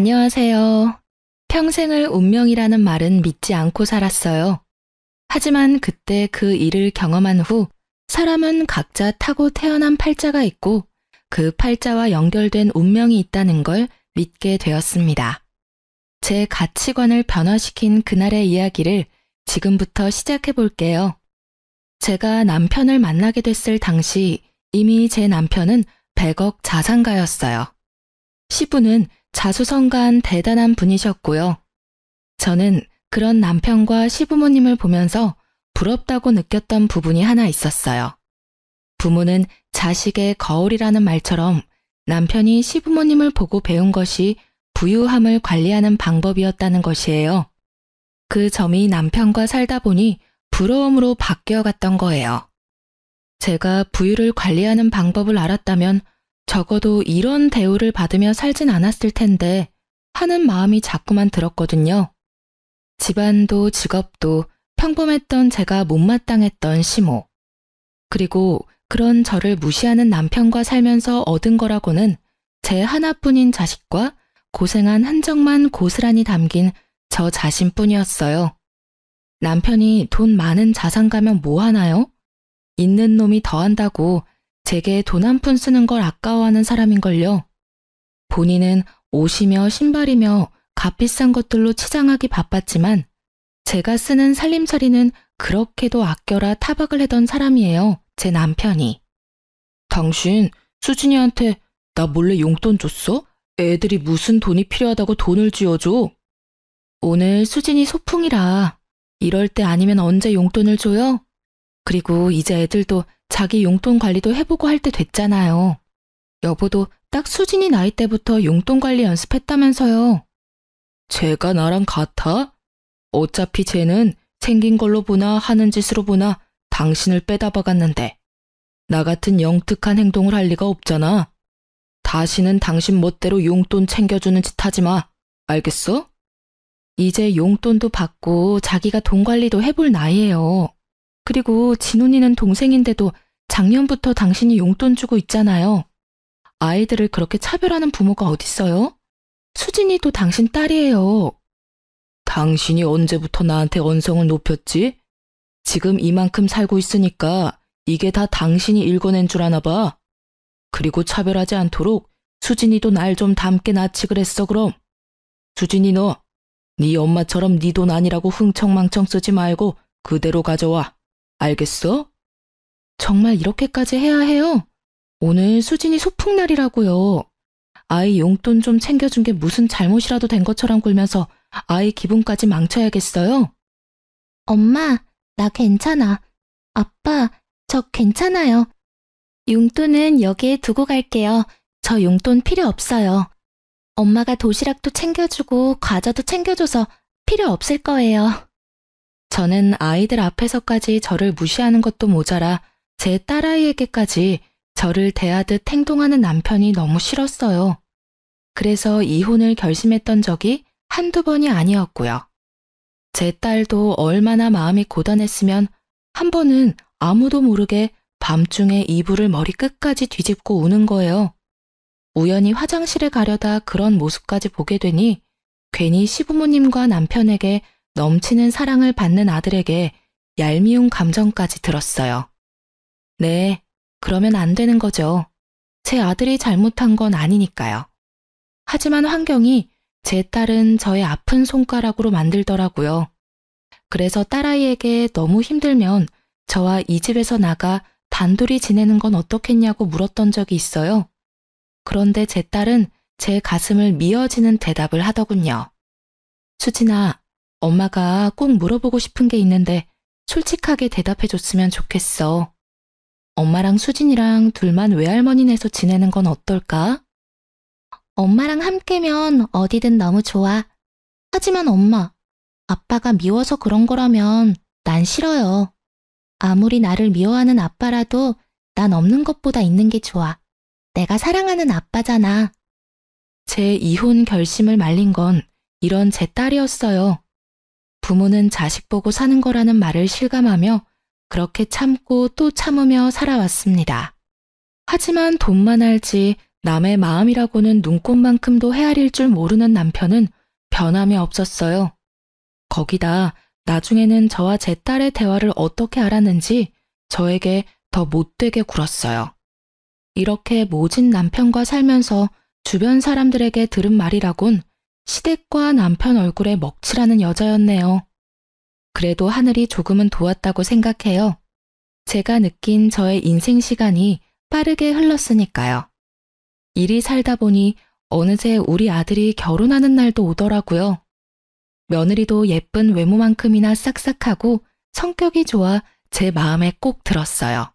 안녕하세요. 평생을 운명이라는 말은 믿지 않고 살았어요. 하지만 그때 그 일을 경험한 후 사람은 각자 타고 태어난 팔자가 있고 그 팔자와 연결된 운명이 있다는 걸 믿게 되었습니다. 제 가치관을 변화시킨 그날의 이야기를 지금부터 시작해 볼게요. 제가 남편을 만나게 됐을 당시 이미 제 남편은 100억 자산가였어요. 시부는 자수성가한 대단한 분이셨고요. 저는 그런 남편과 시부모님을 보면서 부럽다고 느꼈던 부분이 하나 있었어요. 부모는 자식의 거울이라는 말처럼 남편이 시부모님을 보고 배운 것이 부유함을 관리하는 방법이었다는 것이에요. 그 점이 남편과 살다 보니 부러움으로 바뀌어갔던 거예요. 제가 부유를 관리하는 방법을 알았다면 적어도 이런 대우를 받으며 살진 않았을 텐데 하는 마음이 자꾸만 들었거든요. 집안도 직업도 평범했던 제가 못마땅했던 시모. 그리고 그런 저를 무시하는 남편과 살면서 얻은 거라고는 제 하나뿐인 자식과 고생한 흔적만 고스란히 담긴 저 자신뿐이었어요. 남편이 돈 많은 자산가면 뭐 하나요? 있는 놈이 더한다고 제게 돈 한 푼 쓰는 걸 아까워하는 사람인걸요. 본인은 옷이며 신발이며 값비싼 것들로 치장하기 바빴지만 제가 쓰는 살림살이는 그렇게도 아껴라 타박을 하던 사람이에요. 제 남편이. 당신 수진이한테 나 몰래 용돈 줬어? 애들이 무슨 돈이 필요하다고 돈을 쥐어줘? 오늘 수진이 소풍이라 이럴 때 아니면 언제 용돈을 줘요? 그리고 이제 애들도 자기 용돈 관리도 해보고 할 때 됐잖아요. 여보도 딱 수진이 나이 때부터 용돈 관리 연습했다면서요. 쟤가 나랑 같아? 어차피 쟤는 생긴 걸로 보나 하는 짓으로 보나 당신을 빼다 박았는데 나 같은 영특한 행동을 할 리가 없잖아. 다시는 당신 멋대로 용돈 챙겨주는 짓 하지 마. 알겠어? 이제 용돈도 받고 자기가 돈 관리도 해볼 나이예요. 그리고 진훈이는 동생인데도 작년부터 당신이 용돈 주고 있잖아요. 아이들을 그렇게 차별하는 부모가 어딨어요? 수진이도 당신 딸이에요. 당신이 언제부터 나한테 언성을 높였지? 지금 이만큼 살고 있으니까 이게 다 당신이 읽어낸 줄 아나 봐. 그리고 차별하지 않도록 수진이도 날 좀 닮게 낳지 그랬어 그럼. 수진이 너, 네 엄마처럼 네 돈 아니라고 흥청망청 쓰지 말고 그대로 가져와. 알겠어? 정말 이렇게까지 해야 해요? 오늘 수진이 소풍날이라고요. 아이 용돈 좀 챙겨준 게 무슨 잘못이라도 된 것처럼 굴면서 아이 기분까지 망쳐야겠어요? 엄마, 나 괜찮아. 아빠, 저 괜찮아요. 용돈은 여기에 두고 갈게요. 저 용돈 필요 없어요. 엄마가 도시락도 챙겨주고 과자도 챙겨줘서 필요 없을 거예요. 저는 아이들 앞에서까지 저를 무시하는 것도 모자라 제 딸아이에게까지 저를 대하듯 행동하는 남편이 너무 싫었어요. 그래서 이혼을 결심했던 적이 한두 번이 아니었고요. 제 딸도 얼마나 마음이 고단했으면 한 번은 아무도 모르게 밤중에 이불을 머리 끝까지 뒤집고 우는 거예요. 우연히 화장실에 가려다 그런 모습까지 보게 되니 괜히 시부모님과 남편에게 넘치는 사랑을 받는 아들에게 얄미운 감정까지 들었어요. 네, 그러면 안 되는 거죠. 제 아들이 잘못한 건 아니니까요. 하지만 환경이 제 딸은 저의 아픈 손가락으로 만들더라고요. 그래서 딸아이에게 너무 힘들면 저와 이 집에서 나가 단둘이 지내는 건 어떻겠냐고 물었던 적이 있어요. 그런데 제 딸은 제 가슴을 미어지는 대답을 하더군요. 수진아, 엄마가 꼭 물어보고 싶은 게 있는데 솔직하게 대답해줬으면 좋겠어. 엄마랑 수진이랑 둘만 외할머니네서 지내는 건 어떨까? 엄마랑 함께면 어디든 너무 좋아. 하지만 엄마, 아빠가 미워서 그런 거라면 난 싫어요. 아무리 나를 미워하는 아빠라도 난 없는 것보다 있는 게 좋아. 내가 사랑하는 아빠잖아. 제 이혼 결심을 말린 건 이런 제 딸이었어요. 부모는 자식 보고 사는 거라는 말을 실감하며 그렇게 참고 또 참으며 살아왔습니다. 하지만 돈만 알지 남의 마음이라고는 눈꽃만큼도 헤아릴 줄 모르는 남편은 변함이 없었어요. 거기다 나중에는 저와 제 딸의 대화를 어떻게 알았는지 저에게 더 못되게 굴었어요. 이렇게 모진 남편과 살면서 주변 사람들에게 들은 말이라곤 시댁과 남편 얼굴에 먹칠하는 여자였네요. 그래도 하늘이 조금은 도왔다고 생각해요. 제가 느낀 저의 인생 시간이 빠르게 흘렀으니까요. 일이 살다 보니 어느새 우리 아들이 결혼하는 날도 오더라고요. 며느리도 예쁜 외모만큼이나 싹싹하고 성격이 좋아 제 마음에 꼭 들었어요.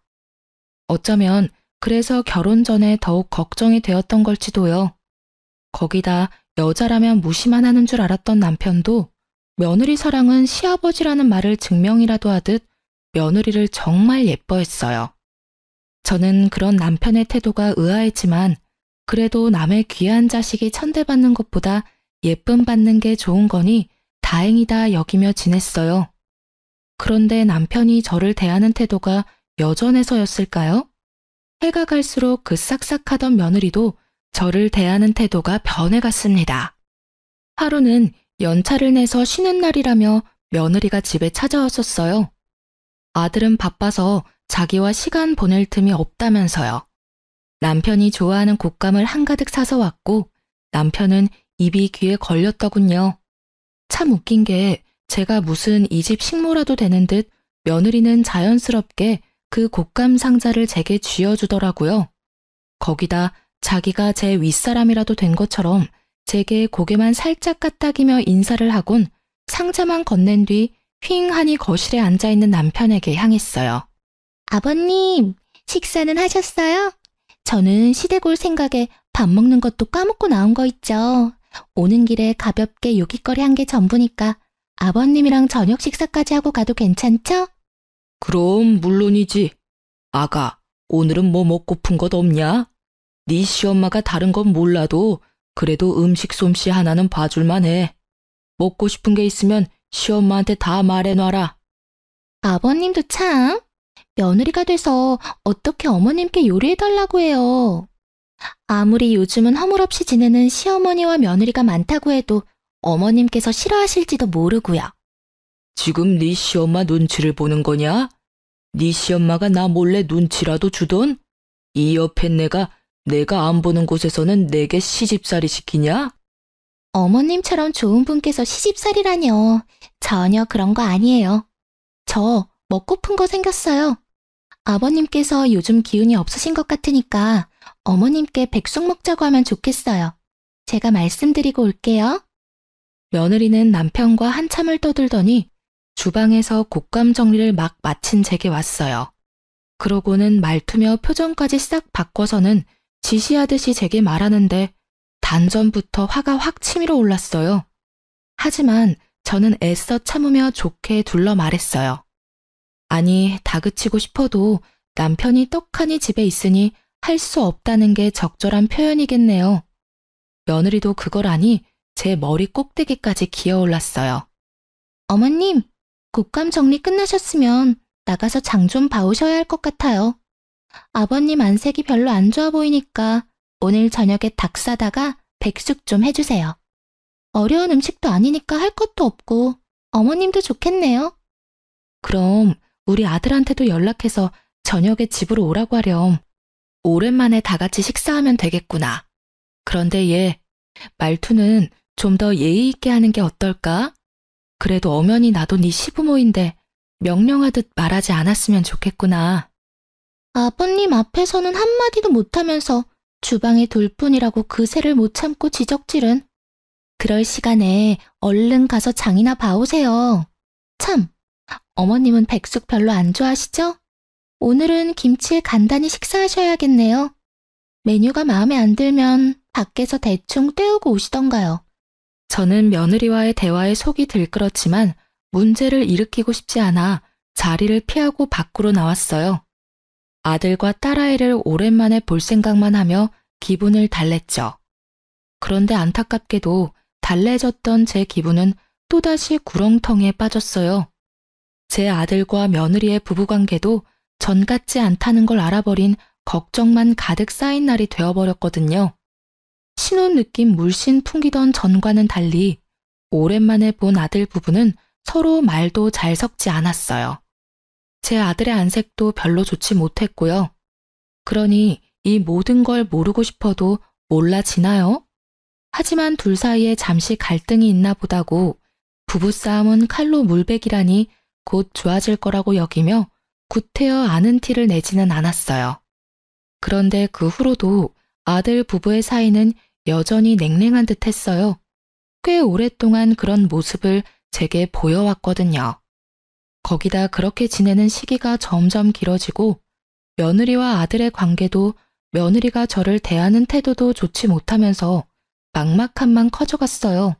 어쩌면 그래서 결혼 전에 더욱 걱정이 되었던 걸지도요. 거기다 여자라면 무시만 하는 줄 알았던 남편도 며느리 사랑은 시아버지라는 말을 증명이라도 하듯 며느리를 정말 예뻐했어요. 저는 그런 남편의 태도가 의아했지만 그래도 남의 귀한 자식이 천대받는 것보다 예쁨 받는 게 좋은 거니 다행이다 여기며 지냈어요. 그런데 남편이 저를 대하는 태도가 여전해서였을까요? 해가 갈수록 그 싹싹하던 며느리도 저를 대하는 태도가 변해갔습니다. 하루는 연차를 내서 쉬는 날이라며 며느리가 집에 찾아왔었어요. 아들은 바빠서 자기와 시간 보낼 틈이 없다면서요. 남편이 좋아하는 곶감을 한가득 사서 왔고 남편은 입이 귀에 걸렸더군요. 참 웃긴 게 제가 무슨 이 집 식모라도 되는 듯 며느리는 자연스럽게 그 곶감 상자를 제게 쥐어주더라고요. 거기다 자기가 제 윗사람이라도 된 것처럼 제게 고개만 살짝 까딱이며 인사를 하곤 상자만 건넨 뒤 휑하니 거실에 앉아있는 남편에게 향했어요. 아버님, 식사는 하셨어요? 저는 시댁 올 생각에 밥 먹는 것도 까먹고 나온 거 있죠. 오는 길에 가볍게 요깃거리 한 게 전부니까 아버님이랑 저녁 식사까지 하고 가도 괜찮죠? 그럼 물론이지. 아가, 오늘은 뭐 먹고픈 것 없냐? 네 시엄마가 다른 건 몰라도 그래도 음식 솜씨 하나는 봐줄만 해. 먹고 싶은 게 있으면 시엄마한테 다 말해놔라. 아버님도 참, 며느리가 돼서 어떻게 어머님께 요리해달라고 해요. 아무리 요즘은 허물없이 지내는 시어머니와 며느리가 많다고 해도 어머님께서 싫어하실지도 모르고요. 지금 네 시엄마 눈치를 보는 거냐? 네 시엄마가 나 몰래 눈치라도 주던? 이 옆에 내가 안 보는 곳에서는 내게 시집살이 시키냐? 어머님처럼 좋은 분께서 시집살이라뇨. 전혀 그런 거 아니에요. 저 먹고픈 거 생겼어요. 아버님께서 요즘 기운이 없으신 것 같으니까 어머님께 백숙 먹자고 하면 좋겠어요. 제가 말씀드리고 올게요. 며느리는 남편과 한참을 떠들더니 주방에서 곶감 정리를 막 마친 제게 왔어요. 그러고는 말투며 표정까지 싹 바꿔서는 지시하듯이 제게 말하는데 단전부터 화가 확 치밀어 올랐어요. 하지만 저는 애써 참으며 좋게 둘러 말했어요. 아니, 다그치고 싶어도 남편이 떡하니 집에 있으니 할 수 없다는 게 적절한 표현이겠네요. 며느리도 그걸 아니 제 머리 꼭대기까지 기어올랐어요. 어머님, 곶감 정리 끝나셨으면 나가서 장 좀 봐오셔야 할 것 같아요. 아버님 안색이 별로 안 좋아 보이니까 오늘 저녁에 닭 사다가 백숙 좀 해주세요. 어려운 음식도 아니니까 할 것도 없고 어머님도 좋겠네요. 그럼 우리 아들한테도 연락해서 저녁에 집으로 오라고 하렴. 오랜만에 다 같이 식사하면 되겠구나. 그런데 얘 말투는 좀 더 예의 있게 하는 게 어떨까? 그래도 엄연히 나도 네 시부모인데 명령하듯 말하지 않았으면 좋겠구나. 아버님 앞에서는 한마디도 못하면서 주방에 돌뿐이라고 그새를 못 참고 지적질은. 그럴 시간에 얼른 가서 장이나 봐오세요. 참, 어머님은 백숙 별로 안 좋아하시죠? 오늘은 김치에 간단히 식사하셔야겠네요. 메뉴가 마음에 안 들면 밖에서 대충 때우고 오시던가요. 저는 며느리와의 대화에 속이 들끓었지만 문제를 일으키고 싶지 않아 자리를 피하고 밖으로 나왔어요. 아들과 딸아이를 오랜만에 볼 생각만 하며 기분을 달랬죠. 그런데 안타깝게도 달래졌던 제 기분은 또다시 구렁텅이에 빠졌어요. 제 아들과 며느리의 부부관계도 전 같지 않다는 걸 알아버린 걱정만 가득 쌓인 날이 되어버렸거든요. 신혼 느낌 물씬 풍기던 전과는 달리 오랜만에 본 아들 부부는 서로 말도 잘 섞지 않았어요. 제 아들의 안색도 별로 좋지 못했고요. 그러니 이 모든 걸 모르고 싶어도 몰라지나요? 하지만 둘 사이에 잠시 갈등이 있나 보다고 부부싸움은 칼로 물베기라니 곧 좋아질 거라고 여기며 구태여 아는 티를 내지는 않았어요. 그런데 그 후로도 아들 부부의 사이는 여전히 냉랭한 듯 했어요. 꽤 오랫동안 그런 모습을 제게 보여왔거든요. 거기다 그렇게 지내는 시기가 점점 길어지고 며느리와 아들의 관계도 며느리가 저를 대하는 태도도 좋지 못하면서 막막함만 커져갔어요.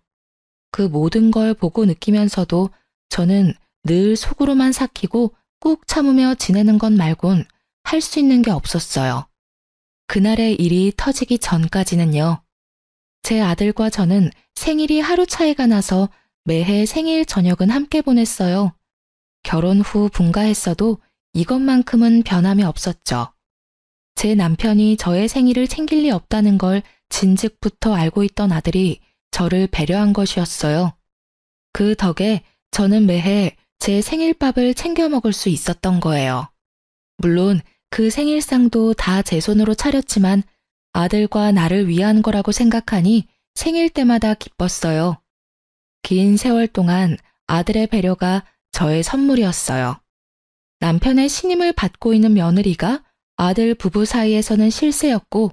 그 모든 걸 보고 느끼면서도 저는 늘 속으로만 삭히고 꾹 참으며 지내는 것 말곤 할 수 있는 게 없었어요. 그날의 일이 터지기 전까지는요. 제 아들과 저는 생일이 하루 차이가 나서 매해 생일 저녁은 함께 보냈어요. 결혼 후 분가했어도 이것만큼은 변함이 없었죠. 제 남편이 저의 생일을 챙길 리 없다는 걸 진즉부터 알고 있던 아들이 저를 배려한 것이었어요. 그 덕에 저는 매해 제 생일밥을 챙겨 먹을 수 있었던 거예요. 물론 그 생일상도 다 제 손으로 차렸지만 아들과 나를 위한 거라고 생각하니 생일 때마다 기뻤어요. 긴 세월 동안 아들의 배려가 저의 선물이었어요. 남편의 신임을 받고 있는 며느리가 아들 부부 사이에서는 실세였고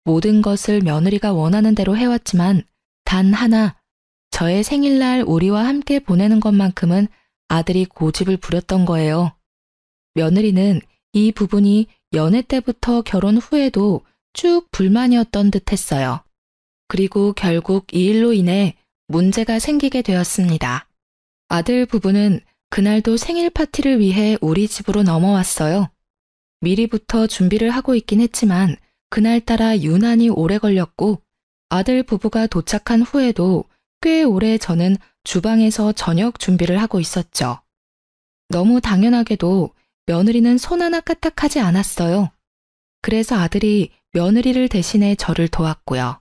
모든 것을 며느리가 원하는 대로 해왔지만 단 하나, 저의 생일날 우리와 함께 보내는 것만큼은 아들이 고집을 부렸던 거예요. 며느리는 이 부분이 연애 때부터 결혼 후에도 쭉 불만이었던 듯 했어요. 그리고 결국 이 일로 인해 문제가 생기게 되었습니다. 아들 부부는 그날도 생일 파티를 위해 우리 집으로 넘어왔어요. 미리부터 준비를 하고 있긴 했지만 그날따라 유난히 오래 걸렸고 아들 부부가 도착한 후에도 꽤 오래 저는 주방에서 저녁 준비를 하고 있었죠. 너무 당연하게도 며느리는 손 하나 까딱하지 않았어요. 그래서 아들이 며느리를 대신해 저를 도왔고요.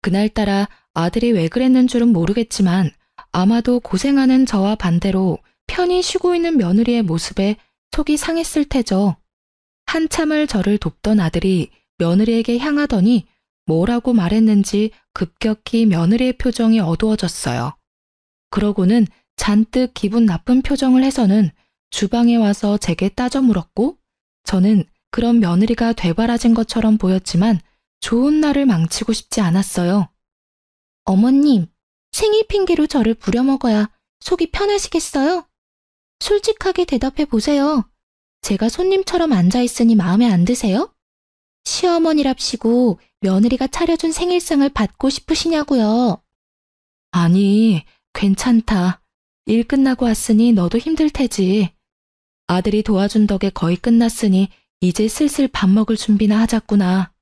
그날따라 아들이 왜 그랬는 줄은 모르겠지만 아마도 고생하는 저와 반대로 편히 쉬고 있는 며느리의 모습에 속이 상했을 테죠. 한참을 저를 돕던 아들이 며느리에게 향하더니 뭐라고 말했는지 급격히 며느리의 표정이 어두워졌어요. 그러고는 잔뜩 기분 나쁜 표정을 해서는 주방에 와서 제게 따져 물었고 저는 그런 며느리가 되바라진 것처럼 보였지만 좋은 날을 망치고 싶지 않았어요. 어머님, 생일 핑계로 저를 부려먹어야 속이 편하시겠어요? 솔직하게 대답해 보세요. 제가 손님처럼 앉아있으니 마음에 안 드세요? 시어머니랍시고 며느리가 차려준 생일상을 받고 싶으시냐고요. 아니, 괜찮다. 일 끝나고 왔으니 너도 힘들 테지. 아들이 도와준 덕에 거의 끝났으니 이제 슬슬 밥 먹을 준비나 하자꾸나.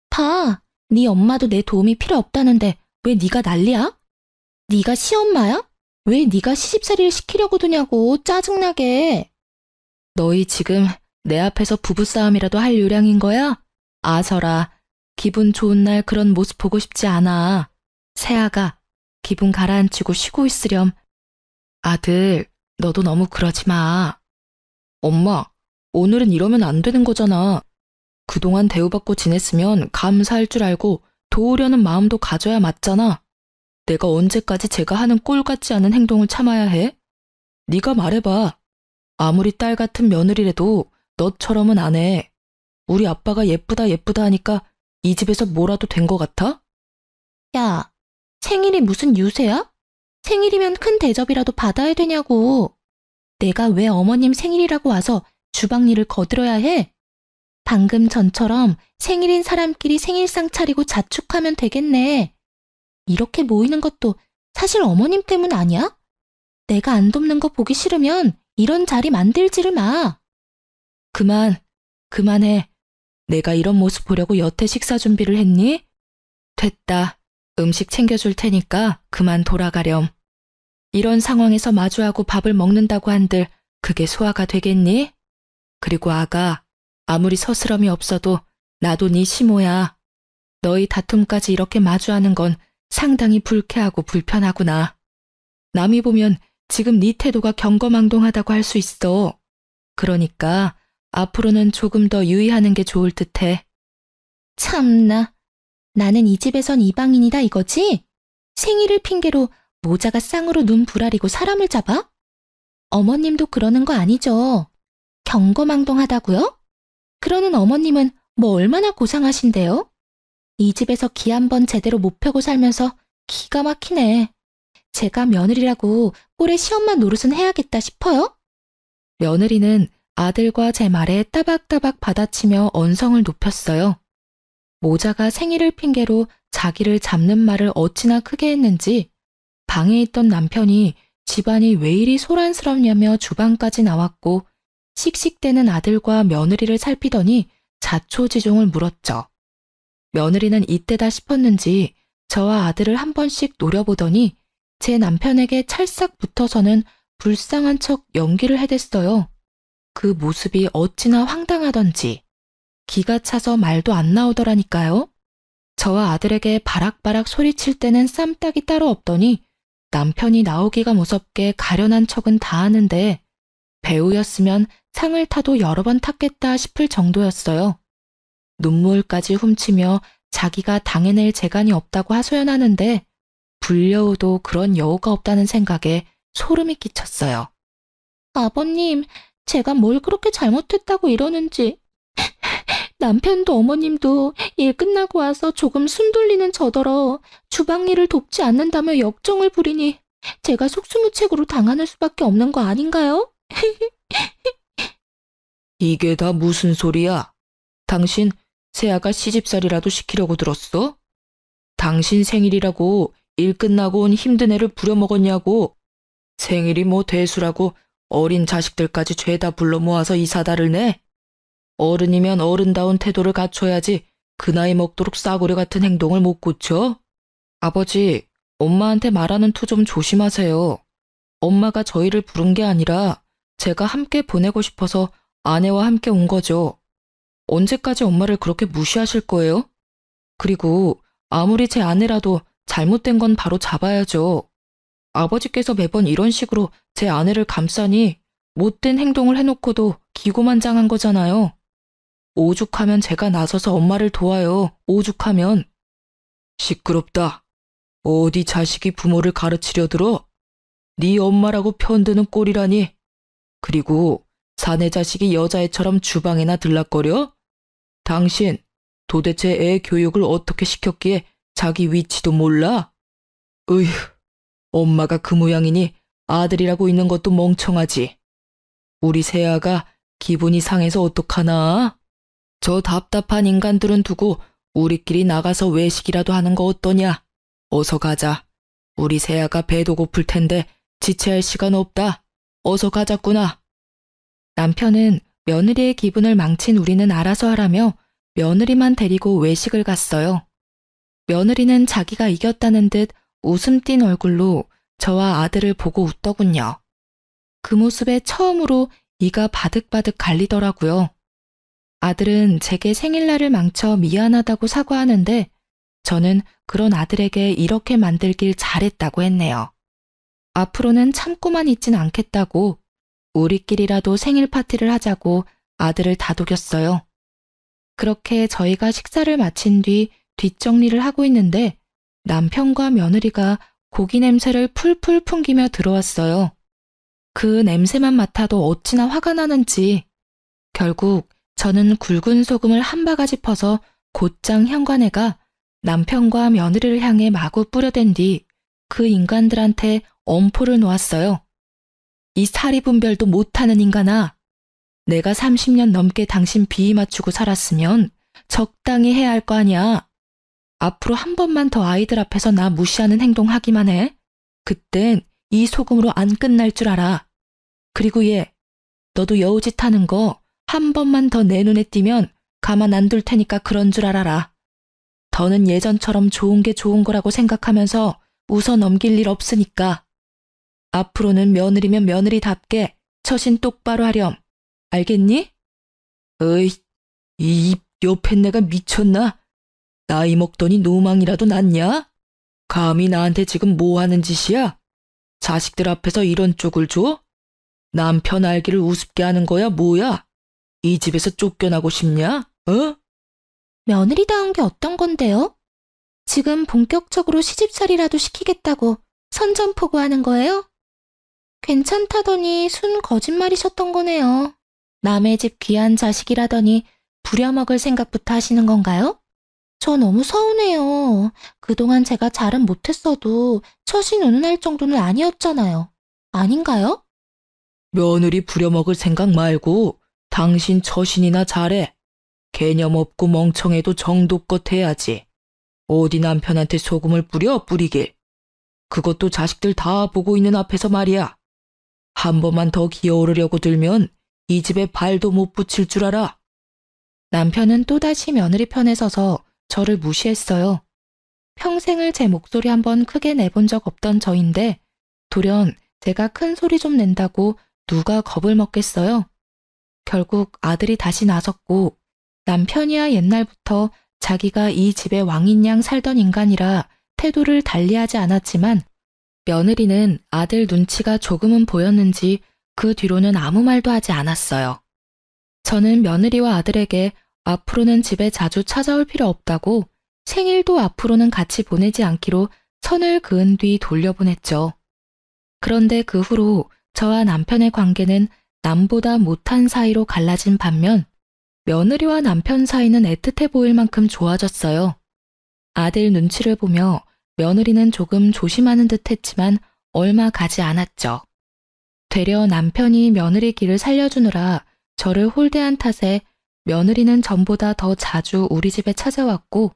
다, 네 엄마도 내 도움이 필요 없다는데 왜 네가 난리야? 네가 시엄마야? 왜 네가 시집살이를 시키려고 두냐고 짜증나게. 너희 지금 내 앞에서 부부싸움이라도 할 요량인 거야? 아서라, 기분 좋은 날 그런 모습 보고 싶지 않아. 새아가, 기분 가라앉히고 쉬고 있으렴. 아들, 너도 너무 그러지 마. 엄마, 오늘은 이러면 안 되는 거잖아. 그동안 대우받고 지냈으면 감사할 줄 알고 도우려는 마음도 가져야 맞잖아. 내가 언제까지 제가 하는 꼴 같지 않은 행동을 참아야 해? 네가 말해봐. 아무리 딸 같은 며느리라도 너처럼은 안 해. 우리 아빠가 예쁘다 예쁘다 하니까 이 집에서 뭐라도 된 거 같아? 야, 생일이 무슨 유세야? 생일이면 큰 대접이라도 받아야 되냐고. 내가 왜 어머님 생일이라고 와서 주방 일을 거들어야 해? 방금 전처럼 생일인 사람끼리 생일상 차리고 자축하면 되겠네. 이렇게 모이는 것도 사실 어머님 때문 아니야? 내가 안 돕는 거 보기 싫으면 이런 자리 만들지를 마. 그만해. 내가 이런 모습 보려고 여태 식사 준비를 했니? 됐다. 음식 챙겨줄 테니까 그만 돌아가렴. 이런 상황에서 마주하고 밥을 먹는다고 한들 그게 소화가 되겠니? 그리고 아가, 아무리 서스럼이 없어도 나도 네 시모야. 너희 다툼까지 이렇게 마주하는 건 상당히 불쾌하고 불편하구나. 남이 보면 지금 네 태도가 경거망동하다고 할 수 있어. 그러니까 앞으로는 조금 더 유의하는 게 좋을 듯해. 참나, 나는 이 집에선 이방인이다 이거지? 생일을 핑계로 모자가 쌍으로 눈 부라리고 사람을 잡아? 어머님도 그러는 거 아니죠? 경거망동하다고요? 그러는 어머님은 뭐 얼마나 고상하신데요? 이 집에서 기 한 번 제대로 못 펴고 살면서 기가 막히네. 제가 며느리라고 꼴에 시엄마 노릇은 해야겠다 싶어요? 며느리는 아들과 제 말에 따박따박 받아치며 언성을 높였어요. 모자가 생일을 핑계로 자기를 잡는 말을 어찌나 크게 했는지 방에 있던 남편이 집안이 왜 이리 소란스럽냐며 주방까지 나왔고 씩씩대는 아들과 며느리를 살피더니 자초지종을 물었죠. 며느리는 이때다 싶었는지 저와 아들을 한 번씩 노려보더니 제 남편에게 찰싹 붙어서는 불쌍한 척 연기를 해댔어요. 그 모습이 어찌나 황당하던지 기가 차서 말도 안 나오더라니까요. 저와 아들에게 바락바락 소리칠 때는 쌈딱이 따로 없더니 남편이 나오기가 무섭게 가련한 척은 다 하는데 배우였으면 상을 타도 여러 번 탔겠다 싶을 정도였어요. 눈물까지 훔치며 자기가 당해낼 재간이 없다고 하소연하는데 불려우도 그런 여우가 없다는 생각에 소름이 끼쳤어요. 아버님, 제가 뭘 그렇게 잘못했다고 이러는지. 남편도 어머님도 일 끝나고 와서 조금 숨 돌리는 저더러 주방 일을 돕지 않는다며 역정을 부리니 제가 속수무책으로 당하는 수밖에 없는 거 아닌가요? 이게 다 무슨 소리야? 당신 새아가 시집살이라도 시키려고 들었어? 당신 생일이라고 일 끝나고 온 힘든 애를 부려먹었냐고. 생일이 뭐 대수라고 어린 자식들까지 죄다 불러 모아서 이 사달을 내? 어른이면 어른다운 태도를 갖춰야지 그 나이 먹도록 싸구려 같은 행동을 못 고쳐? 아버지, 엄마한테 말하는 투 좀 조심하세요. 엄마가 저희를 부른 게 아니라 제가 함께 보내고 싶어서 아내와 함께 온 거죠. 언제까지 엄마를 그렇게 무시하실 거예요? 그리고 아무리 제 아내라도 잘못된 건 바로 잡아야죠. 아버지께서 매번 이런 식으로 제 아내를 감싸니 못된 행동을 해놓고도 기고만장한 거잖아요. 오죽하면 제가 나서서 엄마를 도와요. 오죽하면. 시끄럽다. 어디 자식이 부모를 가르치려 들어? 네 엄마라고 편드는 꼴이라니. 그리고 사내 자식이 여자애처럼 주방에나 들락거려? 당신 도대체 애 교육을 어떻게 시켰기에 자기 위치도 몰라? 으휴, 엄마가 그 모양이니 아들이라고 있는 것도 멍청하지. 우리 새아가 기분이 상해서 어떡하나? 저 답답한 인간들은 두고 우리끼리 나가서 외식이라도 하는 거 어떠냐? 어서 가자. 우리 새아가 배도 고플 텐데 지체할 시간 없다. 어서 가자꾸나. 남편은 며느리의 기분을 망친 우리는 알아서 하라며 며느리만 데리고 외식을 갔어요. 며느리는 자기가 이겼다는 듯 웃음 띤 얼굴로 저와 아들을 보고 웃더군요. 그 모습에 처음으로 이가 바득바득 갈리더라고요. 아들은 제게 생일날을 망쳐 미안하다고 사과하는데 저는 그런 아들에게 이렇게 만들길 잘했다고 했네요. 앞으로는 참고만 있진 않겠다고 우리끼리라도 생일 파티를 하자고 아들을 다독였어요. 그렇게 저희가 식사를 마친 뒤 뒷정리를 하고 있는데 남편과 며느리가 고기 냄새를 풀풀 풍기며 들어왔어요. 그 냄새만 맡아도 어찌나 화가 나는지. 결국 저는 굵은 소금을 한 바가지 퍼서 곧장 현관에가 남편과 며느리를 향해 마구 뿌려댄 뒤 그 인간들한테 엄포를 놓았어요. 이 사리분별도 못하는 인간아. 내가 30년 넘게 당신 비위 맞추고 살았으면 적당히 해야 할 거 아니야. 앞으로 한 번만 더 아이들 앞에서 나 무시하는 행동 하기만 해. 그땐 이 소금으로 안 끝날 줄 알아. 그리고 얘, 너도 여우짓 하는 거 한 번만 더 내 눈에 띄면 가만 안 둘 테니까 그런 줄 알아라. 더는 예전처럼 좋은 게 좋은 거라고 생각하면서 웃어 넘길 일 없으니까. 앞으로는 며느리면 며느리답게 처신 똑바로 하렴. 알겠니? 으이, 이 요팬내가 미쳤나? 나이 먹더니 노망이라도 났냐? 감히 나한테 지금 뭐 하는 짓이야? 자식들 앞에서 이런 쪽을 줘? 남편 알기를 우습게 하는 거야 뭐야? 이 집에서 쫓겨나고 싶냐? 어? 며느리다운 게 어떤 건데요? 지금 본격적으로 시집살이라도 시키겠다고 선전포고하는 거예요? 괜찮다더니 순 거짓말이셨던 거네요. 남의 집 귀한 자식이라더니 부려먹을 생각부터 하시는 건가요? 저 너무 서운해요. 그동안 제가 잘은 못했어도 처신 운운할 정도는 아니었잖아요. 아닌가요? 며느리 부려먹을 생각 말고 당신 처신이나 잘해. 개념 없고 멍청해도 정도껏 해야지. 어디 남편한테 소금을 뿌리길. 그것도 자식들 다 보고 있는 앞에서 말이야. 한 번만 더 기어오르려고 들면 이 집에 발도 못 붙일 줄 알아. 남편은 또다시 며느리 편에 서서 저를 무시했어요. 평생을 제 목소리 한번 크게 내본 적 없던 저인데 돌연 제가 큰 소리 좀 낸다고 누가 겁을 먹겠어요. 결국 아들이 다시 나섰고 남편이야 옛날부터 자기가 이 집의 왕인 양 살던 인간이라 태도를 달리하지 않았지만 며느리는 아들 눈치가 조금은 보였는지 그 뒤로는 아무 말도 하지 않았어요. 저는 며느리와 아들에게 앞으로는 집에 자주 찾아올 필요 없다고 생일도 앞으로는 같이 보내지 않기로 선을 그은 뒤 돌려보냈죠. 그런데 그 후로 저와 남편의 관계는 남보다 못한 사이로 갈라진 반면 며느리와 남편 사이는 애틋해 보일 만큼 좋아졌어요. 아들 눈치를 보며 며느리는 조금 조심하는 듯 했지만 얼마 가지 않았죠. 되려 남편이 며느리 길을 살려주느라 저를 홀대한 탓에 며느리는 전보다 더 자주 우리 집에 찾아왔고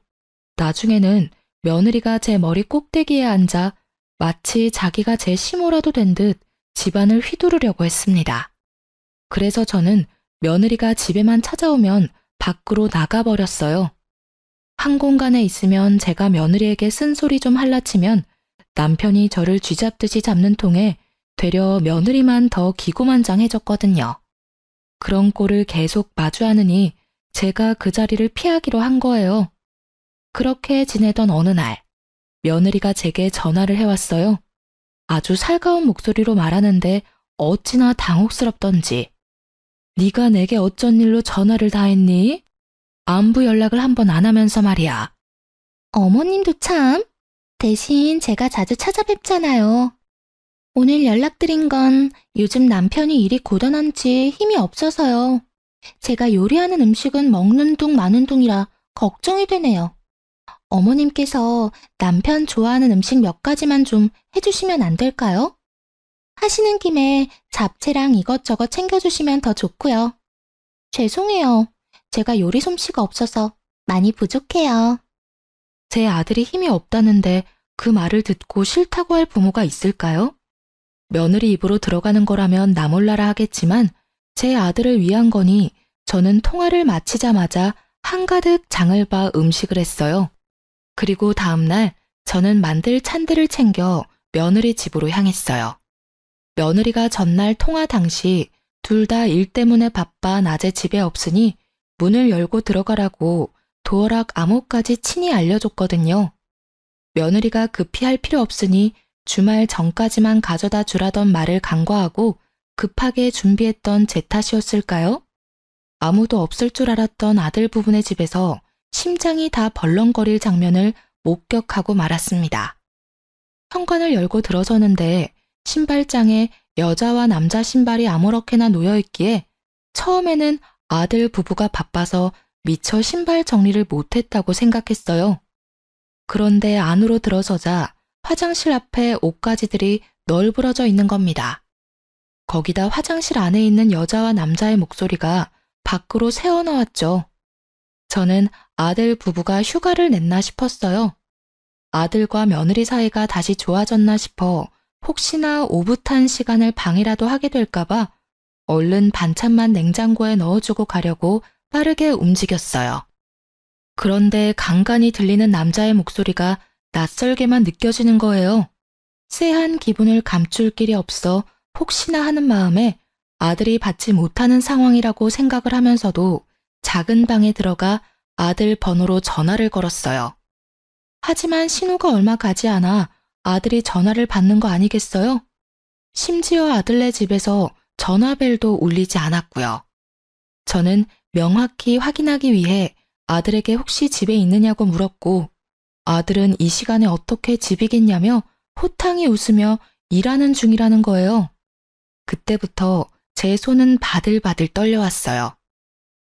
나중에는 며느리가 제 머리 꼭대기에 앉아 마치 자기가 제 시모라도 된 듯 집안을 휘두르려고 했습니다. 그래서 저는 며느리가 집에만 찾아오면 밖으로 나가버렸어요. 한 공간에 있으면 제가 며느리에게 쓴소리 좀 할라치면 남편이 저를 쥐잡듯이 잡는 통에 되려 며느리만 더 기고만장해졌거든요. 그런 꼴을 계속 마주하느니 제가 그 자리를 피하기로 한 거예요. 그렇게 지내던 어느 날 며느리가 제게 전화를 해왔어요. 아주 살가운 목소리로 말하는데 어찌나 당혹스럽던지. 네가 내게 어쩐 일로 전화를 다 했니? 안부 연락을 한 번 안 하면서 말이야. 어머님도 참. 대신 제가 자주 찾아뵙잖아요. 오늘 연락드린 건 요즘 남편이 일이 고단한지 힘이 없어서요. 제가 요리하는 음식은 먹는 둥 마는 둥이라 걱정이 되네요. 어머님께서 남편 좋아하는 음식 몇 가지만 좀 해주시면 안 될까요? 하시는 김에 잡채랑 이것저것 챙겨주시면 더 좋고요. 죄송해요. 제가 요리 솜씨가 없어서 많이 부족해요. 제 아들이 힘이 없다는데 그 말을 듣고 싫다고 할 부모가 있을까요? 며느리 입으로 들어가는 거라면 나 몰라라 하겠지만 제 아들을 위한 거니 저는 통화를 마치자마자 한가득 장을 봐 음식을 했어요. 그리고 다음날 저는 만들 찬들을 챙겨 며느리 집으로 향했어요. 며느리가 전날 통화 당시 둘 다 일 때문에 바빠 낮에 집에 없으니 문을 열고 들어가라고 도어락 암호까지 친히 알려줬거든요. 며느리가 급히 할 필요 없으니 주말 전까지만 가져다 주라던 말을 간과하고 급하게 준비했던 제 탓이었을까요? 아무도 없을 줄 알았던 아들 부분의 집에서 심장이 다 벌렁거릴 장면을 목격하고 말았습니다. 현관을 열고 들어서는데 신발장에 여자와 남자 신발이 아무렇게나 놓여있기에 처음에는 아들 부부가 바빠서 미처 신발 정리를 못했다고 생각했어요. 그런데 안으로 들어서자 화장실 앞에 옷가지들이 널브러져 있는 겁니다. 거기다 화장실 안에 있는 여자와 남자의 목소리가 밖으로 새어나왔죠. 저는 아들 부부가 휴가를 냈나 싶었어요. 아들과 며느리 사이가 다시 좋아졌나 싶어 혹시나 오붓한 시간을 방해라도 하게 될까봐 얼른 반찬만 냉장고에 넣어주고 가려고 빠르게 움직였어요. 그런데 간간이 들리는 남자의 목소리가 낯설게만 느껴지는 거예요. 쎄한 기분을 감출 길이 없어 혹시나 하는 마음에 아들이 받지 못하는 상황이라고 생각을 하면서도 작은 방에 들어가 아들 번호로 전화를 걸었어요. 하지만 신호가 얼마 가지 않아 아들이 전화를 받는 거 아니겠어요? 심지어 아들네 집에서 전화벨도 울리지 않았고요. 저는 명확히 확인하기 위해 아들에게 혹시 집에 있느냐고 물었고, 아들은 이 시간에 어떻게 집이겠냐며 호탕히 웃으며 일하는 중이라는 거예요. 그때부터 제 손은 바들바들 떨려왔어요.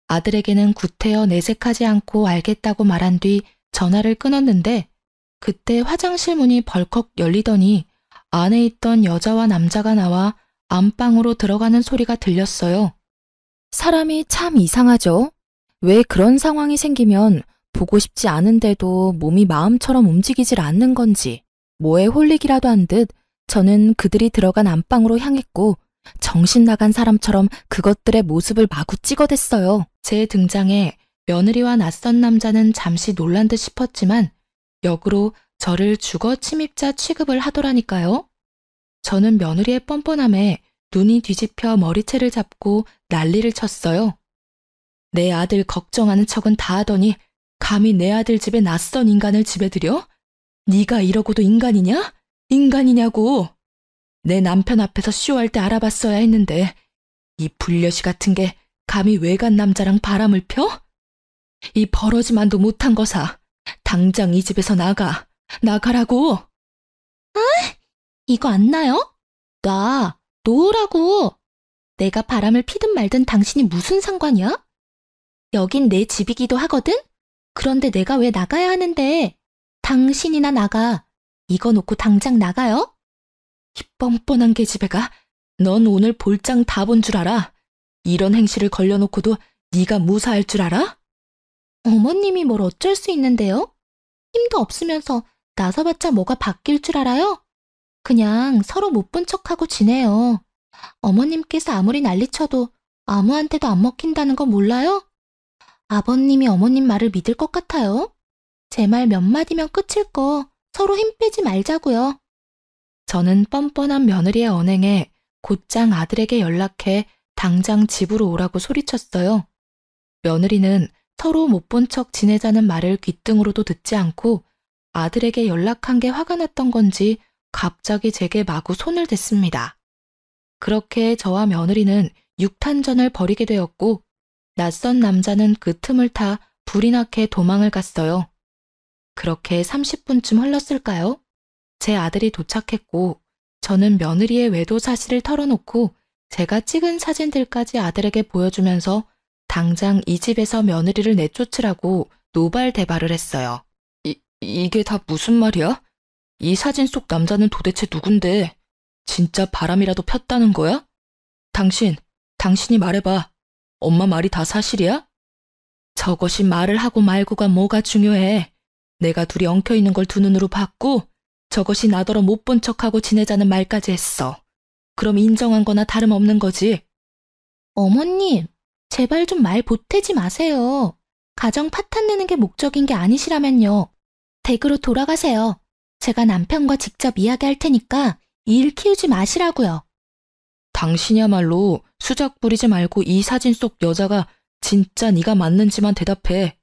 아들에게는 구태여 내색하지 않고 알겠다고 말한 뒤 전화를 끊었는데, 그때 화장실 문이 벌컥 열리더니 안에 있던 여자와 남자가 나와 안방으로 들어가는 소리가 들렸어요. 사람이 참 이상하죠? 왜 그런 상황이 생기면 보고 싶지 않은데도 몸이 마음처럼 움직이질 않는 건지, 뭐에 홀리기라도 한 듯 저는 그들이 들어간 안방으로 향했고 정신 나간 사람처럼 그것들의 모습을 마구 찍어댔어요. 제 등장에 며느리와 낯선 남자는 잠시 놀란 듯 싶었지만 역으로 저를 주거 침입자 취급을 하더라니까요. 저는 며느리의 뻔뻔함에 눈이 뒤집혀 머리채를 잡고 난리를 쳤어요. 내 아들 걱정하는 척은 다 하더니 감히 내 아들 집에 낯선 인간을 집에 들여? 네가 이러고도 인간이냐? 인간이냐고. 내 남편 앞에서 쇼할 때 알아봤어야 했는데 이 불려시 같은 게 감히 외간 남자랑 바람을 펴? 이 버러지만도 못한 거사. 당장 이 집에서 나가라고. 이거 안 나요? 놓으라고. 내가 바람을 피든 말든 당신이 무슨 상관이야? 여긴 내 집이기도 하거든? 그런데 내가 왜 나가야 하는데? 당신이나 나가. 이거 놓고 당장 나가요? 이 뻔뻔한 계집애가 넌 오늘 볼장 다 본 줄 알아? 이런 행실을 걸려놓고도 네가 무사할 줄 알아? 어머님이 뭘 어쩔 수 있는데요? 힘도 없으면서 나서봤자 뭐가 바뀔 줄 알아요? 그냥 서로 못 본 척하고 지내요. 어머님께서 아무리 난리쳐도 아무한테도 안 먹힌다는 거 몰라요? 아버님이 어머님 말을 믿을 것 같아요? 제 말 몇 마디면 끝일 거 서로 힘 빼지 말자고요. 저는 뻔뻔한 며느리의 언행에 곧장 아들에게 연락해 당장 집으로 오라고 소리쳤어요. 며느리는 서로 못 본 척 지내자는 말을 귓등으로도 듣지 않고 아들에게 연락한 게 화가 났던 건지 갑자기 제게 마구 손을 댔습니다. 그렇게 저와 며느리는 육탄전을 벌이게 되었고 낯선 남자는 그 틈을 타 불이 나게 도망을 갔어요. 그렇게 30분쯤 흘렀을까요? 제 아들이 도착했고 저는 며느리의 외도 사실을 털어놓고 제가 찍은 사진들까지 아들에게 보여주면서 당장 이 집에서 며느리를 내쫓으라고 노발대발을 했어요. 이게 다 무슨 말이야? 이 사진 속 남자는 도대체 누군데? 진짜 바람이라도 폈다는 거야? 당신이 말해봐. 엄마 말이 다 사실이야? 저것이 말을 하고 말고가 뭐가 중요해. 내가 둘이 엉켜있는 걸 두 눈으로 봤고 저것이 나더러 못 본 척하고 지내자는 말까지 했어. 그럼 인정한 거나 다름없는 거지. 어머님, 제발 좀 말 보태지 마세요. 가정 파탄 내는 게 목적인 게 아니시라면요. 댁으로 돌아가세요. 제가 남편과 직접 이야기할 테니까 일 키우지 마시라고요. 당신이야말로 수작 부리지 말고 이 사진 속 여자가 진짜 네가 맞는지만 대답해.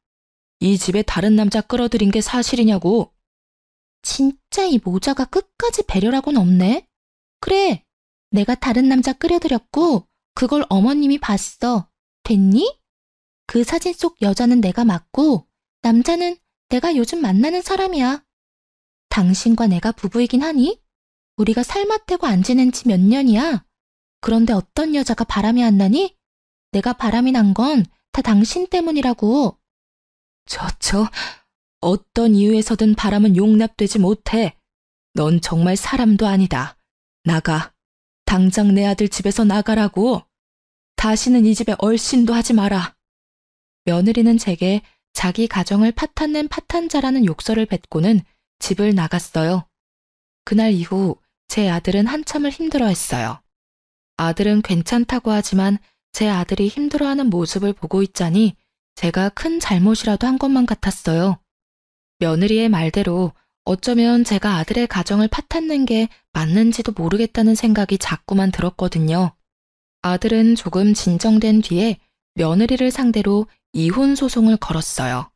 이 집에 다른 남자 끌어들인 게 사실이냐고. 진짜 이 모자가 끝까지 배려라고는 없네. 그래, 내가 다른 남자 끌어들였고 그걸 어머님이 봤어. 됐니? 그 사진 속 여자는 내가 맞고 남자는 내가 요즘 만나는 사람이야. 당신과 내가 부부이긴 하니? 우리가 살맛대고 안 지낸 지 몇 년이야. 그런데 어떤 여자가 바람이 안 나니? 내가 바람이 난 건 다 당신 때문이라고. 어떤 이유에서든 바람은 용납되지 못해. 넌 정말 사람도 아니다. 나가. 당장 내 아들 집에서 나가라고. 다시는 이 집에 얼씬도 하지 마라. 며느리는 제게 자기 가정을 파탄낸 파탄자라는 욕설을 뱉고는 집을 나갔어요. 그날 이후 제 아들은 한참을 힘들어했어요. 아들은 괜찮다고 하지만 제 아들이 힘들어하는 모습을 보고 있자니 제가 큰 잘못이라도 한 것만 같았어요. 며느리의 말대로 어쩌면 제가 아들의 가정을 파탄낸 게 맞는지도 모르겠다는 생각이 자꾸만 들었거든요. 아들은 조금 진정된 뒤에 며느리를 상대로 이혼 소송을 걸었어요.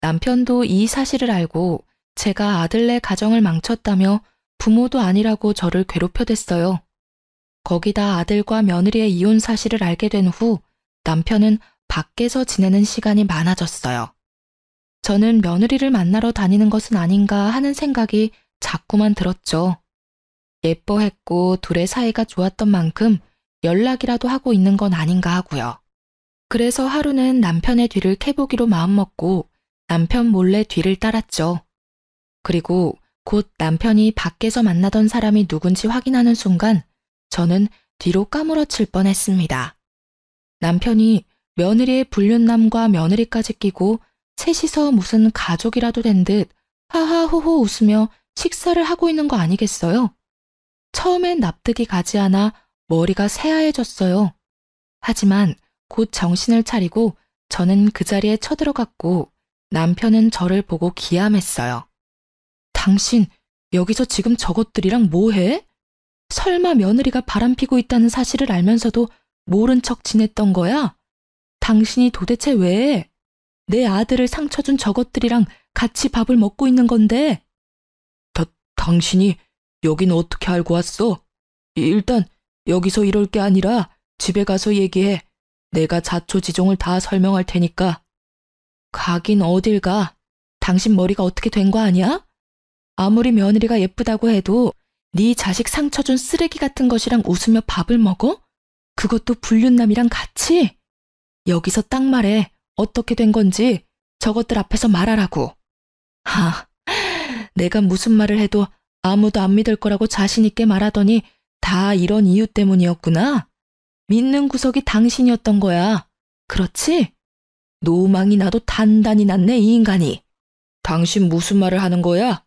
남편도 이 사실을 알고 제가 아들네 가정을 망쳤다며 부모도 아니라고 저를 괴롭혀댔어요. 거기다 아들과 며느리의 이혼 사실을 알게 된 후 남편은 밖에서 지내는 시간이 많아졌어요. 저는 며느리를 만나러 다니는 것은 아닌가 하는 생각이 자꾸만 들었죠. 예뻐했고 둘의 사이가 좋았던 만큼 연락이라도 하고 있는 건 아닌가 하고요. 그래서 하루는 남편의 뒤를 캐보기로 마음먹고 남편 몰래 뒤를 따랐죠. 그리고 곧 남편이 밖에서 만나던 사람이 누군지 확인하는 순간 저는 뒤로 까무러칠 뻔했습니다. 남편이 며느리의 불륜남과 며느리까지 끼고 셋이서 무슨 가족이라도 된 듯 하하호호 웃으며 식사를 하고 있는 거 아니겠어요? 처음엔 납득이 가지 않아 머리가 새하얘졌어요. 하지만 곧 정신을 차리고 저는 그 자리에 쳐들어갔고 남편은 저를 보고 기함했어요. 당신 여기서 지금 저것들이랑 뭐해? 설마 며느리가 바람피고 있다는 사실을 알면서도 모른 척 지냈던 거야? 당신이 도대체 왜 내 아들을 상처 준 저것들이랑 같이 밥을 먹고 있는 건데? 당신이 여긴 어떻게 알고 왔어? 일단 여기서 이럴 게 아니라 집에 가서 얘기해. 내가 자초지종을 다 설명할 테니까. 가긴 어딜 가. 당신 머리가 어떻게 된 거 아니야? 아무리 며느리가 예쁘다고 해도 네 자식 상처 준 쓰레기 같은 것이랑 웃으며 밥을 먹어? 그것도 불륜남이랑 같이? 여기서 딱 말해. 어떻게 된 건지 저것들 앞에서 말하라고. 내가 무슨 말을 해도 아무도 안 믿을 거라고 자신 있게 말하더니 다 이런 이유 때문이었구나. 믿는 구석이 당신이었던 거야. 그렇지? 노망이 나도 단단히 났네, 이 인간이. 당신 무슨 말을 하는 거야?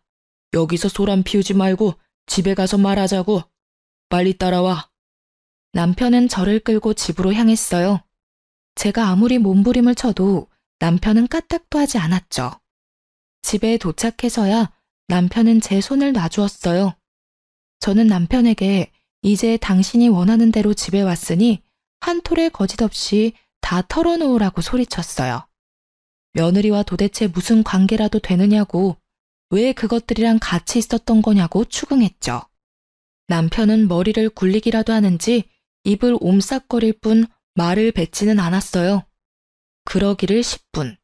여기서 소란 피우지 말고 집에 가서 말하자고. 빨리 따라와. 남편은 저를 끌고 집으로 향했어요. 제가 아무리 몸부림을 쳐도 남편은 까딱도 하지 않았죠. 집에 도착해서야 남편은 제 손을 놔주었어요. 저는 남편에게 이제 당신이 원하는 대로 집에 왔으니 한 톨의 거짓 없이 다 털어놓으라고 소리쳤어요. 며느리와 도대체 무슨 관계라도 되느냐고, 왜 그것들이랑 같이 있었던 거냐고 추궁했죠. 남편은 머리를 굴리기라도 하는지 입을 옴싹거릴 뿐 말을 뱉지는 않았어요. 그러기를 10분.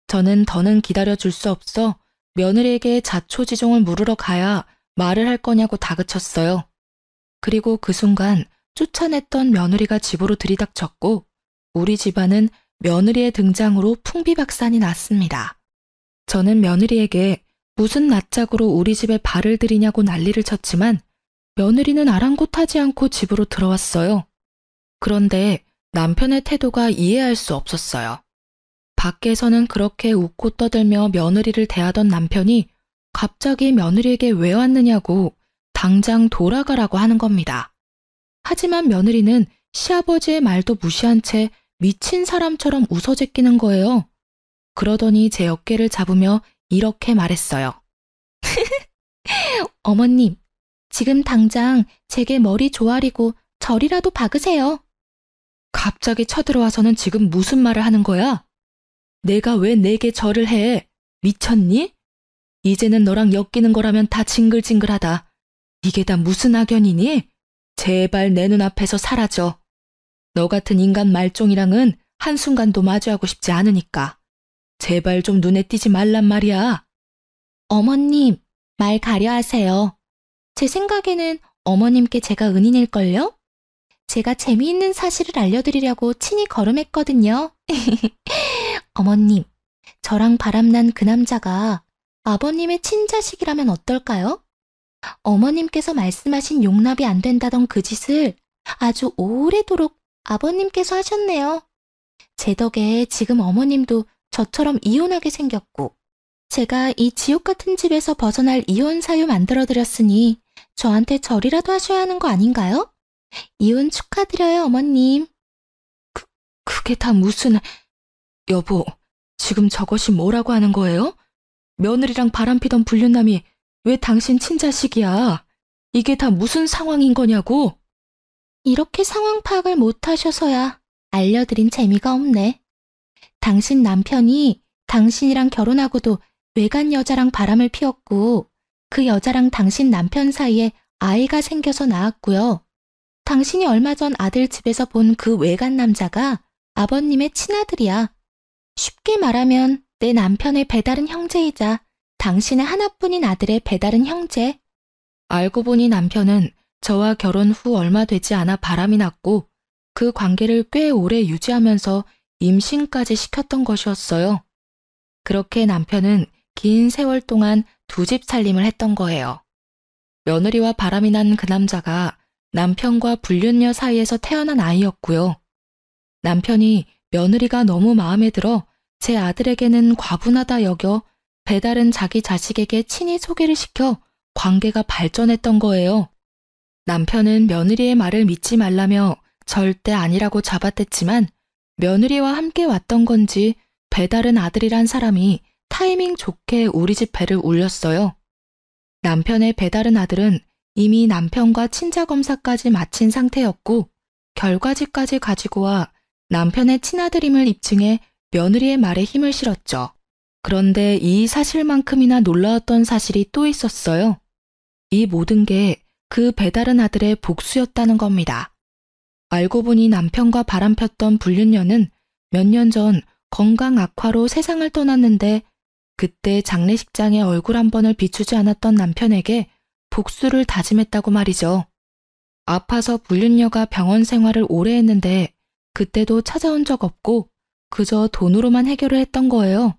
저는 더는 기다려줄 수 없어 며느리에게 자초지종을 물으러 가야 말을 할 거냐고 다그쳤어요. 그리고 그 순간 쫓아냈던 며느리가 집으로 들이닥쳤고 우리 집안은 며느리의 등장으로 풍비박산이 났습니다. 저는 며느리에게 무슨 낯짝으로 우리 집에 발을 들이냐고 난리를 쳤지만 며느리는 아랑곳하지 않고 집으로 들어왔어요. 그런데 남편의 태도가 이해할 수 없었어요. 밖에서는 그렇게 웃고 떠들며 며느리를 대하던 남편이 갑자기 며느리에게 왜 왔느냐고 당장 돌아가라고 하는 겁니다. 하지만 며느리는 시아버지의 말도 무시한 채 미친 사람처럼 웃어 제끼는 거예요. 그러더니 제 어깨를 잡으며 이렇게 말했어요. 어머님, 지금 당장 제게 머리 조아리고 절이라도 박으세요. 갑자기 쳐들어와서는 지금 무슨 말을 하는 거야? 내가 왜 내게 절을 해? 미쳤니? 이제는 너랑 엮이는 거라면 다 징글징글하다. 이게 다 무슨 악연이니? 제발 내 눈앞에서 사라져. 너 같은 인간 말종이랑은 한순간도 마주하고 싶지 않으니까. 제발 좀 눈에 띄지 말란 말이야. 어머님, 말 가려 하세요. 제 생각에는 어머님께 제가 은인일걸요? 제가 재미있는 사실을 알려드리려고 친히 걸음했거든요. 어머님, 저랑 바람난 그 남자가 아버님의 친자식이라면 어떨까요? 어머님께서 말씀하신 용납이 안 된다던 그 짓을 아주 오래도록 아버님께서 하셨네요. 제 덕에 지금 어머님도 저처럼 이혼하게 생겼고 제가 이 지옥 같은 집에서 벗어날 이혼 사유 만들어드렸으니 저한테 절이라도 하셔야 하는 거 아닌가요? 이혼 축하드려요, 어머님. 그게 다 무슨... 여보, 지금 저것이 뭐라고 하는 거예요? 며느리랑 바람피던 불륜남이 왜 당신 친자식이야? 이게 다 무슨 상황인 거냐고? 이렇게 상황 파악을 못 하셔서야 알려드린 재미가 없네. 당신 남편이 당신이랑 결혼하고도 외간 여자랑 바람을 피웠고 그 여자랑 당신 남편 사이에 아이가 생겨서 낳았고요. 당신이 얼마 전 아들 집에서 본 그 외간 남자가 아버님의 친아들이야. 쉽게 말하면 내 남편의 배다른 형제이자 당신의 하나뿐인 아들의 배다른 형제. 알고 보니 남편은 저와 결혼 후 얼마 되지 않아 바람이 났고 그 관계를 꽤 오래 유지하면서 임신까지 시켰던 것이었어요. 그렇게 남편은 긴 세월 동안 두 집 살림을 했던 거예요. 며느리와 바람이 난 그 남자가 남편과 불륜녀 사이에서 태어난 아이였고요. 남편이 며느리가 너무 마음에 들어 제 아들에게는 과분하다 여겨 배다른 자기 자식에게 친히 소개를 시켜 관계가 발전했던 거예요. 남편은 며느리의 말을 믿지 말라며 절대 아니라고 잡아댔지만 며느리와 함께 왔던 건지 배다른 아들이란 사람이 타이밍 좋게 우리 집 배를 울렸어요. 남편의 배다른 아들은 이미 남편과 친자검사까지 마친 상태였고 결과지까지 가지고 와 남편의 친아들임을 입증해 며느리의 말에 힘을 실었죠. 그런데 이 사실만큼이나 놀라웠던 사실이 또 있었어요. 이 모든 게 그 배다른 아들의 복수였다는 겁니다. 알고 보니 남편과 바람폈던 불륜녀는 몇 년 전 건강 악화로 세상을 떠났는데 그때 장례식장에 얼굴 한 번을 비추지 않았던 남편에게 복수를 다짐했다고 말이죠. 아파서 불륜녀가 병원 생활을 오래 했는데 그때도 찾아온 적 없고 그저 돈으로만 해결을 했던 거예요.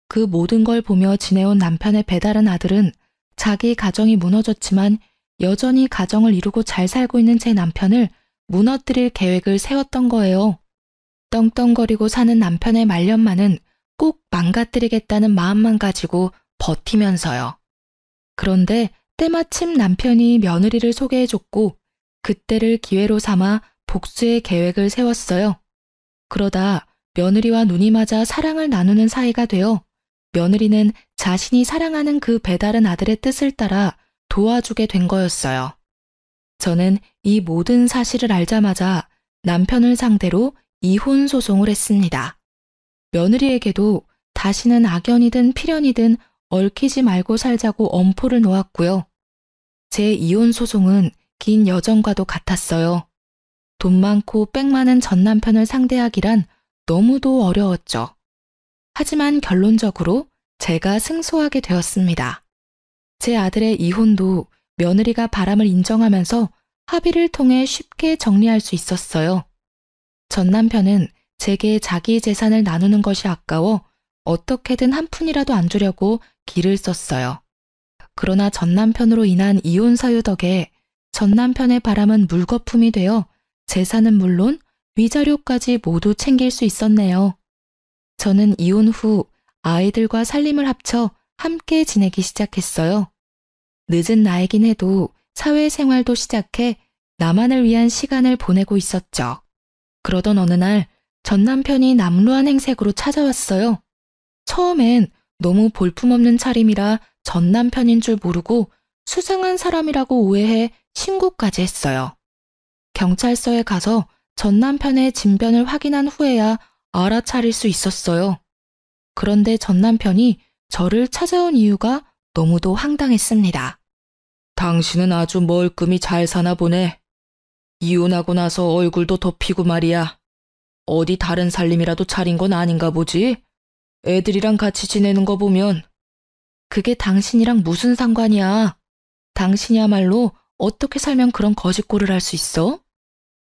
그 모든 걸 보며 지내온 남편의 배다른 아들은 자기 가정이 무너졌지만 여전히 가정을 이루고 잘 살고 있는 제 남편을 무너뜨릴 계획을 세웠던 거예요. 떵떵거리고 사는 남편의 말년만은 꼭 망가뜨리겠다는 마음만 가지고 버티면서요. 그런데 때마침 남편이 며느리를 소개해줬고 그때를 기회로 삼아 복수의 계획을 세웠어요. 그러다 며느리와 눈이 맞아 사랑을 나누는 사이가 되어 며느리는 자신이 사랑하는 그 배다른 아들의 뜻을 따라 도와주게 된 거였어요. 저는 이 모든 사실을 알자마자 남편을 상대로 이혼 소송을 했습니다. 며느리에게도 다시는 악연이든 필연이든 얽히지 말고 살자고 엄포를 놓았고요. 제 이혼 소송은 긴 여정과도 같았어요. 돈 많고 빽 많은 전 남편을 상대하기란 너무도 어려웠죠. 하지만 결론적으로 제가 승소하게 되었습니다. 제 아들의 이혼도 며느리가 바람을 인정하면서 합의를 통해 쉽게 정리할 수 있었어요. 전 남편은 제게 자기 재산을 나누는 것이 아까워 어떻게든 한 푼이라도 안 주려고 기를 썼어요. 그러나 전 남편으로 인한 이혼 사유 덕에 전 남편의 바람은 물거품이 되어 재산은 물론 위자료까지 모두 챙길 수 있었네요. 저는 이혼 후 아이들과 살림을 합쳐 함께 지내기 시작했어요. 늦은 나이긴 해도 사회생활도 시작해 나만을 위한 시간을 보내고 있었죠. 그러던 어느 날 전 남편이 남루한 행색으로 찾아왔어요. 처음엔 너무 볼품없는 차림이라 전 남편인 줄 모르고 수상한 사람이라고 오해해 신고까지 했어요. 경찰서에 가서 전 남편의 진변을 확인한 후에야 알아차릴 수 있었어요. 그런데 전 남편이 저를 찾아온 이유가 너무도 황당했습니다. 당신은 아주 멀끔히 잘 사나 보네. 이혼하고 나서 얼굴도 덮이고 말이야. 어디 다른 살림이라도 차린 건 아닌가 보지? 애들이랑 같이 지내는 거 보면. 그게 당신이랑 무슨 상관이야? 당신이야말로 어떻게 살면 그런 거짓골을 할 수 있어?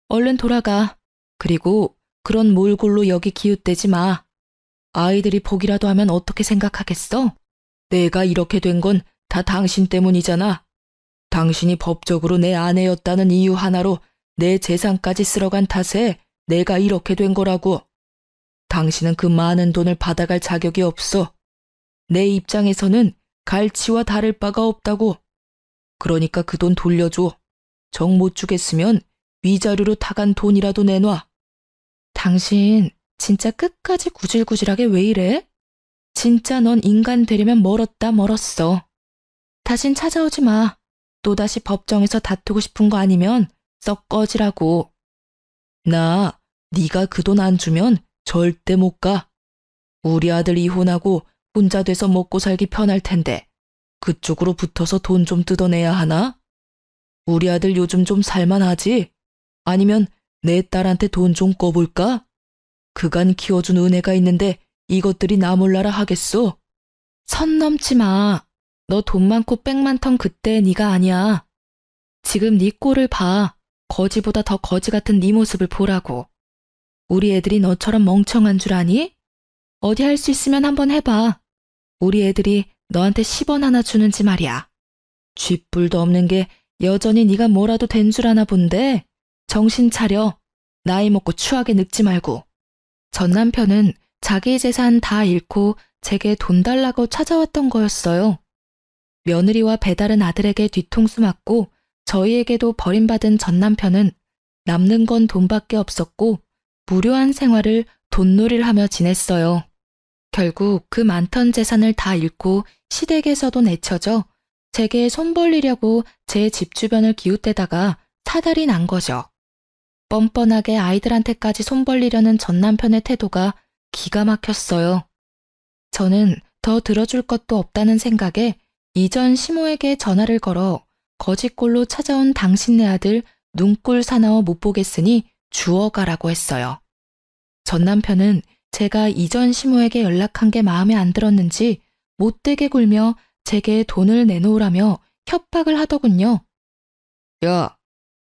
얼른 돌아가. 그리고 그런 몰골로 여기 기웃대지 마. 아이들이 보기라도 하면 어떻게 생각하겠어? 내가 이렇게 된 건 다 당신 때문이잖아. 당신이 법적으로 내 아내였다는 이유 하나로 내 재산까지 쓸어간 탓에 내가 이렇게 된 거라고. 당신은 그 많은 돈을 받아갈 자격이 없어. 내 입장에서는 갈치와 다를 바가 없다고. 그러니까 그 돈 돌려줘. 정 못 주겠으면 위자료로 타간 돈이라도 내놔. 당신 진짜 끝까지 구질구질하게 왜 이래? 진짜 넌 인간 되려면 멀었다 멀었어. 다신 찾아오지 마. 또다시 법정에서 다투고 싶은 거 아니면 썩 꺼지라고. 나 네가 그 돈 안 주면 절대 못 가. 우리 아들 이혼하고 혼자 돼서 먹고 살기 편할 텐데 그쪽으로 붙어서 돈 좀 뜯어내야 하나? 우리 아들 요즘 좀 살만하지? 아니면 내 딸한테 돈 좀 꿔볼까? 그간 키워준 은혜가 있는데 이것들이 나 몰라라 하겠소? 선 넘지 마. 너 돈 많고 빽 많던 그때 네가 아니야. 지금 네 꼴을 봐. 거지보다 더 거지 같은 네 모습을 보라고. 우리 애들이 너처럼 멍청한 줄 아니? 어디 할 수 있으면 한번 해봐. 우리 애들이 너한테 10원 하나 주는지 말이야. 쥐뿔도 없는 게 여전히 네가 뭐라도 된 줄 아나 본데 정신 차려. 나이 먹고 추하게 늙지 말고. 전 남편은 자기 재산 다 잃고 제게 돈 달라고 찾아왔던 거였어요. 며느리와 배다른 아들에게 뒤통수 맞고 저희에게도 버림받은 전 남편은 남는 건 돈밖에 없었고 무료한 생활을 돈놀이를 하며 지냈어요. 결국 그 많던 재산을 다 잃고 시댁에서도 내쳐져 제게 손 벌리려고 제 집 주변을 기웃대다가 사달이 난 거죠. 뻔뻔하게 아이들한테까지 손 벌리려는 전 남편의 태도가 기가 막혔어요. 저는 더 들어줄 것도 없다는 생각에 이전 시모에게 전화를 걸어 거지꼴로 찾아온 당신네 아들 눈꼴 사나워 못 보겠으니 주워가라고 했어요. 전 남편은 제가 이전 시모에게 연락한 게 마음에 안 들었는지 못되게 굴며 제게 돈을 내놓으라며 협박을 하더군요. 야,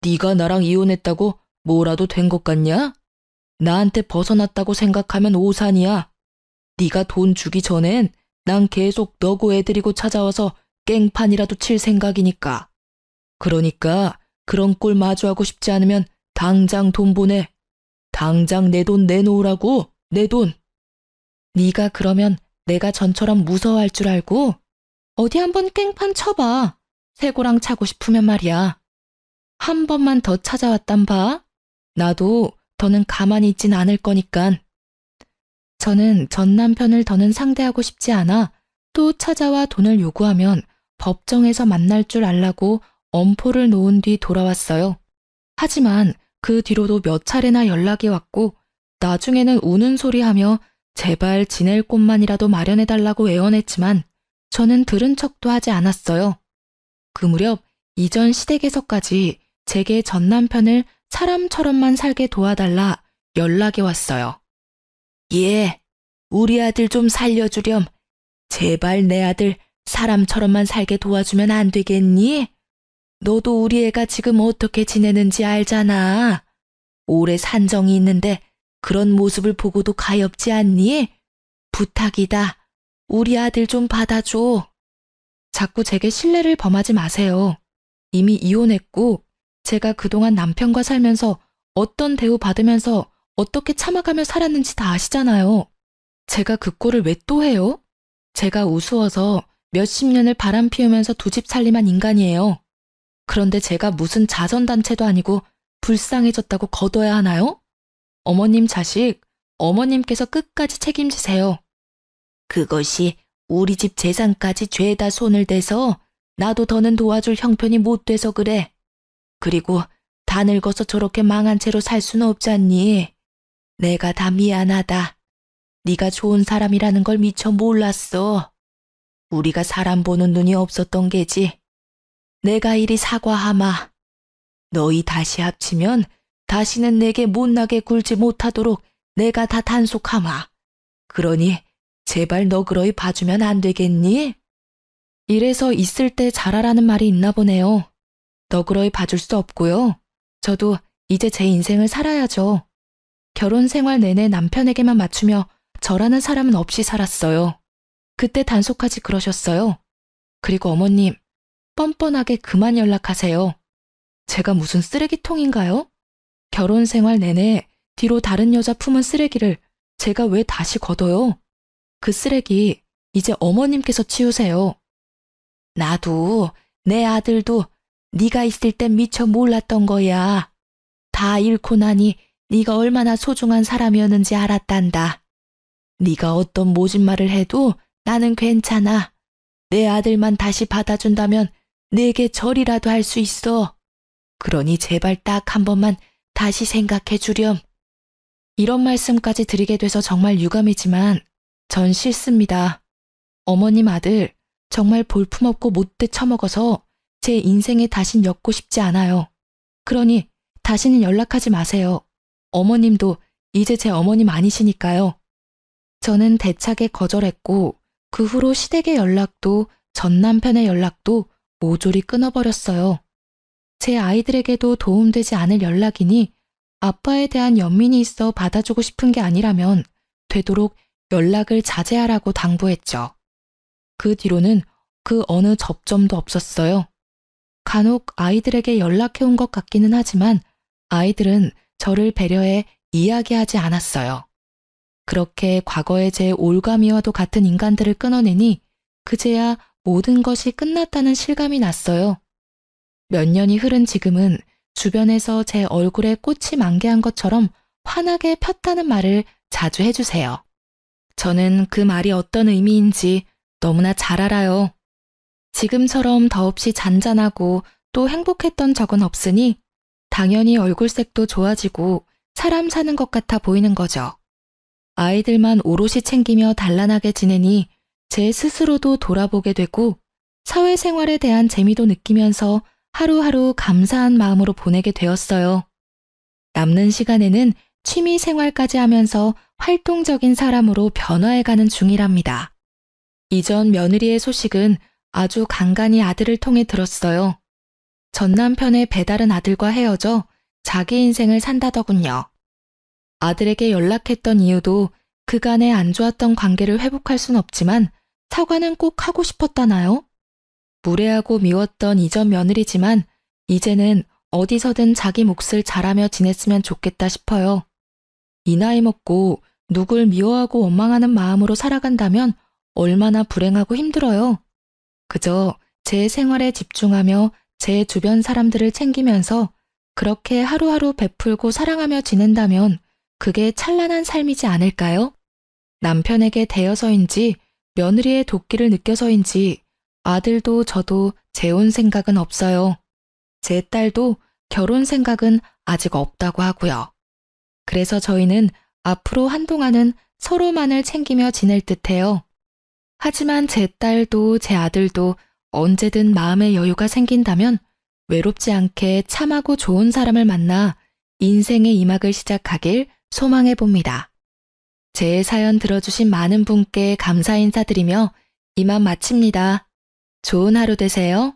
네가 나랑 이혼했다고 뭐라도 된 것 같냐? 나한테 벗어났다고 생각하면 오산이야. 네가 돈 주기 전엔 난 계속 너고 애들이고 찾아와서 깽판이라도 칠 생각이니까. 그러니까 그런 꼴 마주하고 싶지 않으면 당장 돈 보내. 당장 내 돈 내놓으라고, 내 돈. 네가 그러면 내가 전처럼 무서워할 줄 알고? 어디 한번 깽판 쳐봐. 새고랑 차고 싶으면 말이야. 한 번만 더 찾아왔단 봐. 나도 더는 가만히 있진 않을 거니깐. 저는 전 남편을 더는 상대하고 싶지 않아 또 찾아와 돈을 요구하면 법정에서 만날 줄 알라고 엄포를 놓은 뒤 돌아왔어요. 하지만 그 뒤로도 몇 차례나 연락이 왔고 나중에는 우는 소리하며 제발 지낼 곳만이라도 마련해달라고 애원했지만 저는 들은 척도 하지 않았어요. 그 무렵 이전 시댁에서까지 제게 전 남편을 사람처럼만 살게 도와달라 연락이 왔어요. 예, 우리 아들 좀 살려주렴. 제발 내 아들 사람처럼만 살게 도와주면 안 되겠니? 너도 우리 애가 지금 어떻게 지내는지 알잖아. 오래 산정이 있는데 그런 모습을 보고도 가엾지 않니? 부탁이다. 우리 아들 좀 받아줘. 자꾸 제게 신뢰를 범하지 마세요. 이미 이혼했고 제가 그동안 남편과 살면서 어떤 대우 받으면서 어떻게 참아가며 살았는지 다 아시잖아요. 제가 그 꼴을 왜 또 해요? 제가 우스워서 몇십 년을 바람 피우면서 두 집 살림한 인간이에요. 그런데 제가 무슨 자선단체도 아니고 불쌍해졌다고 거둬야 하나요? 어머님 자식, 어머님께서 끝까지 책임지세요. 그것이 우리 집 재산까지 죄다 손을 대서 나도 더는 도와줄 형편이 못 돼서 그래. 그리고 다 늙어서 저렇게 망한 채로 살 수는 없잖니. 내가 다 미안하다. 네가 좋은 사람이라는 걸 미처 몰랐어. 우리가 사람 보는 눈이 없었던 게지. 내가 이리 사과하마. 너희 다시 합치면 다시는 내게 못나게 굴지 못하도록 내가 다 단속하마. 그러니 제발 너그러이 봐주면 안 되겠니? 이래서 있을 때 잘하라는 말이 있나 보네요. 너그러이 봐줄 수 없고요. 저도 이제 제 인생을 살아야죠. 결혼 생활 내내 남편에게만 맞추며 저라는 사람은 없이 살았어요. 그때 단속하지 그러셨어요. 그리고 어머님, 뻔뻔하게 그만 연락하세요. 제가 무슨 쓰레기통인가요? 결혼 생활 내내 뒤로 다른 여자 품은 쓰레기를 제가 왜 다시 걷어요? 그 쓰레기 이제 어머님께서 치우세요. 나도 내 아들도 네가 있을 땐 미처 몰랐던 거야. 다 잃고 나니 네가 얼마나 소중한 사람이었는지 알았단다. 네가 어떤 모진 말을 해도 나는 괜찮아. 내 아들만 다시 받아준다면 내게 절이라도 할 수 있어. 그러니 제발 딱 한 번만 다시 생각해 주렴. 이런 말씀까지 드리게 돼서 정말 유감이지만 전 싫습니다. 어머님 아들, 정말 볼품없고 못돼 처먹어서 제 인생에 다신 엮고 싶지 않아요. 그러니 다시는 연락하지 마세요. 어머님도 이제 제 어머님 아니시니까요. 저는 대차게 거절했고 그 후로 시댁의 연락도 전 남편의 연락도 모조리 끊어버렸어요. 제 아이들에게도 도움되지 않을 연락이니 아빠에 대한 연민이 있어 받아주고 싶은 게 아니라면 되도록 연락을 자제하라고 당부했죠. 그 뒤로는 그 어느 접점도 없었어요. 간혹 아이들에게 연락해온 것 같기는 하지만 아이들은 저를 배려해 이야기하지 않았어요. 그렇게 과거의 제 올가미와도 같은 인간들을 끊어내니 그제야 모든 것이 끝났다는 실감이 났어요. 몇 년이 흐른 지금은 주변에서 제 얼굴에 꽃이 만개한 것처럼 환하게 폈다는 말을 자주 해주세요. 저는 그 말이 어떤 의미인지 너무나 잘 알아요. 지금처럼 더없이 잔잔하고 또 행복했던 적은 없으니 당연히 얼굴색도 좋아지고 사람 사는 것 같아 보이는 거죠. 아이들만 오롯이 챙기며 단란하게 지내니 제 스스로도 돌아보게 되고 사회생활에 대한 재미도 느끼면서 하루하루 감사한 마음으로 보내게 되었어요. 남는 시간에는 취미 생활까지 하면서 활동적인 사람으로 변화해가는 중이랍니다. 이전 며느리의 소식은 아주 간간히 아들을 통해 들었어요. 전 남편의 배다른 아들과 헤어져 자기 인생을 산다더군요. 아들에게 연락했던 이유도 그간의 안 좋았던 관계를 회복할 순 없지만 사과는 꼭 하고 싶었다나요? 무례하고 미웠던 이전 며느리지만 이제는 어디서든 자기 몫을 잘하며 지냈으면 좋겠다 싶어요. 이 나이 먹고 누굴 미워하고 원망하는 마음으로 살아간다면 얼마나 불행하고 힘들어요. 그저 제 생활에 집중하며 제 주변 사람들을 챙기면서 그렇게 하루하루 베풀고 사랑하며 지낸다면 그게 찬란한 삶이지 않을까요? 남편에게 대여서인지 며느리의 도끼를 느껴서인지 아들도 저도 재혼 생각은 없어요. 제 딸도 결혼 생각은 아직 없다고 하고요. 그래서 저희는 앞으로 한동안은 서로만을 챙기며 지낼 듯해요. 하지만 제 딸도 제 아들도 언제든 마음의 여유가 생긴다면 외롭지 않게 참하고 좋은 사람을 만나 인생의 이막을 시작하길 소망해 봅니다. 제 사연 들어주신 많은 분께 감사 인사드리며 이만 마칩니다. 좋은 하루 되세요.